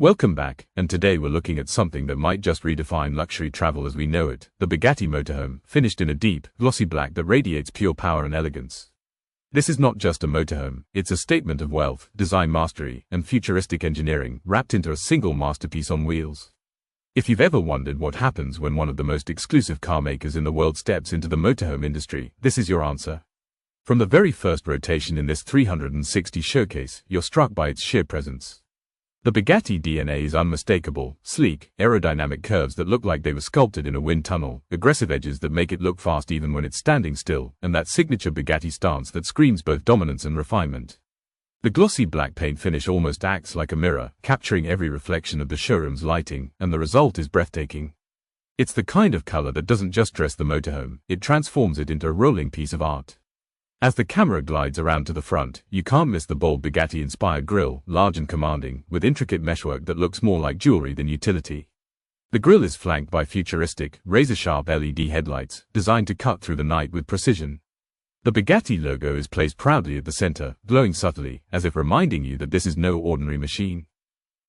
Welcome back, and today we're looking at something that might just redefine luxury travel as we know it, the Bugatti Motorhome, finished in a deep, glossy black that radiates pure power and elegance. This is not just a motorhome, it's a statement of wealth, design mastery, and futuristic engineering, wrapped into a single masterpiece on wheels. If you've ever wondered what happens when one of the most exclusive car makers in the world steps into the motorhome industry, this is your answer. From the very first rotation in this 360 showcase, you're struck by its sheer presence. The Bugatti DNA is unmistakable: sleek, aerodynamic curves that look like they were sculpted in a wind tunnel, aggressive edges that make it look fast even when it's standing still, and that signature Bugatti stance that screams both dominance and refinement. The glossy black paint finish almost acts like a mirror, capturing every reflection of the showroom's lighting, and the result is breathtaking. It's the kind of color that doesn't just dress the motorhome, it transforms it into a rolling piece of art. As the camera glides around to the front, you can't miss the bold Bugatti-inspired grille, large and commanding, with intricate meshwork that looks more like jewelry than utility. The grille is flanked by futuristic, razor-sharp LED headlights, designed to cut through the night with precision. The Bugatti logo is placed proudly at the center, glowing subtly, as if reminding you that this is no ordinary machine.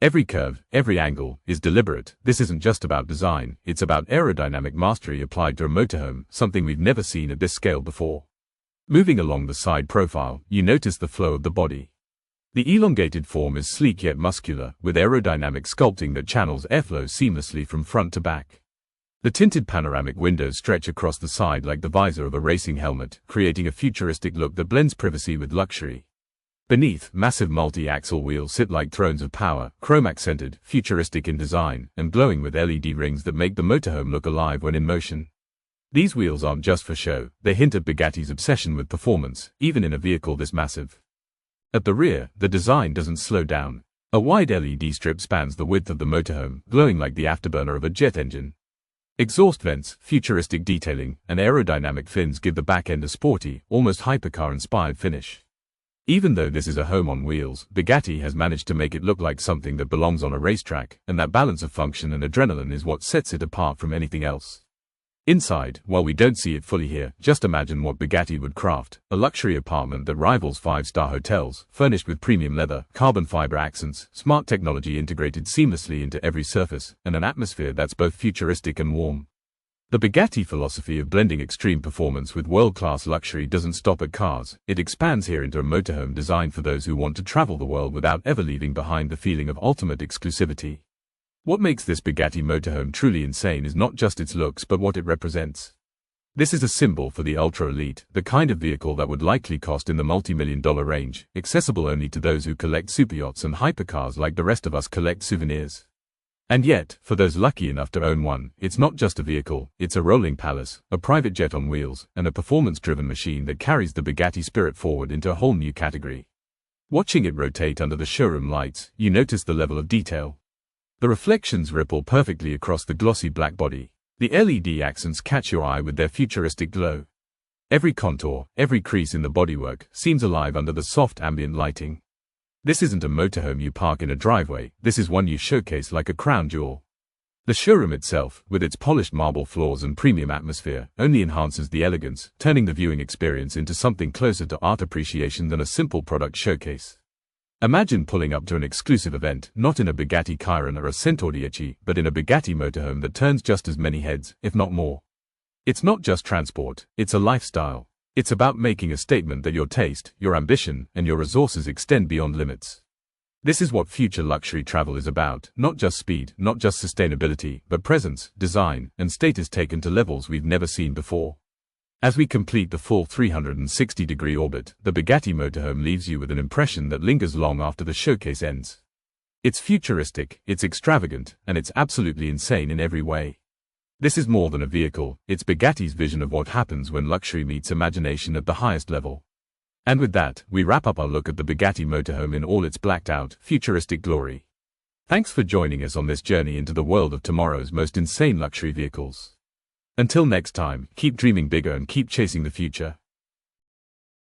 Every curve, every angle, is deliberate. This isn't just about design, it's about aerodynamic mastery applied to a motorhome, something we've never seen at this scale before. Moving along the side profile, you notice the flow of the body. The elongated form is sleek yet muscular, with aerodynamic sculpting that channels airflow seamlessly from front to back. The tinted panoramic windows stretch across the side like the visor of a racing helmet, creating a futuristic look that blends privacy with luxury. Beneath, massive multi-axle wheels sit like thrones of power, chrome-accented, futuristic in design, and glowing with LED rings that make the motorhome look alive when in motion. These wheels aren't just for show, they hint at Bugatti's obsession with performance, even in a vehicle this massive. At the rear, the design doesn't slow down. A wide LED strip spans the width of the motorhome, glowing like the afterburner of a jet engine. Exhaust vents, futuristic detailing, and aerodynamic fins give the back end a sporty, almost hypercar-inspired finish. Even though this is a home on wheels, Bugatti has managed to make it look like something that belongs on a racetrack, and that balance of function and adrenaline is what sets it apart from anything else. Inside, while we don't see it fully here, just imagine what Bugatti would craft: a luxury apartment that rivals five-star hotels, furnished with premium leather, carbon fiber accents, smart technology integrated seamlessly into every surface, and an atmosphere that's both futuristic and warm. The Bugatti philosophy of blending extreme performance with world-class luxury doesn't stop at cars, it expands here into a motorhome designed for those who want to travel the world without ever leaving behind the feeling of ultimate exclusivity. What makes this Bugatti motorhome truly insane is not just its looks but what it represents. This is a symbol for the ultra-elite, the kind of vehicle that would likely cost in the multi-million-dollar range, accessible only to those who collect superyachts and hypercars like the rest of us collect souvenirs. And yet, for those lucky enough to own one, it's not just a vehicle, it's a rolling palace, a private jet on wheels, and a performance-driven machine that carries the Bugatti spirit forward into a whole new category. Watching it rotate under the showroom lights, you notice the level of detail. The reflections ripple perfectly across the glossy black body. The LED accents catch your eye with their futuristic glow. Every contour, every crease in the bodywork, seems alive under the soft ambient lighting. This isn't a motorhome you park in a driveway, this is one you showcase like a crown jewel. The showroom itself, with its polished marble floors and premium atmosphere, only enhances the elegance, turning the viewing experience into something closer to art appreciation than a simple product showcase. Imagine pulling up to an exclusive event, not in a Bugatti Chiron or a Centaur Dieci, but in a Bugatti motorhome that turns just as many heads, if not more. It's not just transport, it's a lifestyle. It's about making a statement that your taste, your ambition, and your resources extend beyond limits. This is what future luxury travel is about: not just speed, not just sustainability, but presence, design, and status taken to levels we've never seen before. As we complete the full 360-degree orbit, the Bugatti motorhome leaves you with an impression that lingers long after the showcase ends. It's futuristic, it's extravagant, and it's absolutely insane in every way. This is more than a vehicle, it's Bugatti's vision of what happens when luxury meets imagination at the highest level. And with that, we wrap up our look at the Bugatti motorhome in all its blacked-out, futuristic glory. Thanks for joining us on this journey into the world of tomorrow's most insane luxury vehicles. Until next time, keep dreaming bigger and keep chasing the future.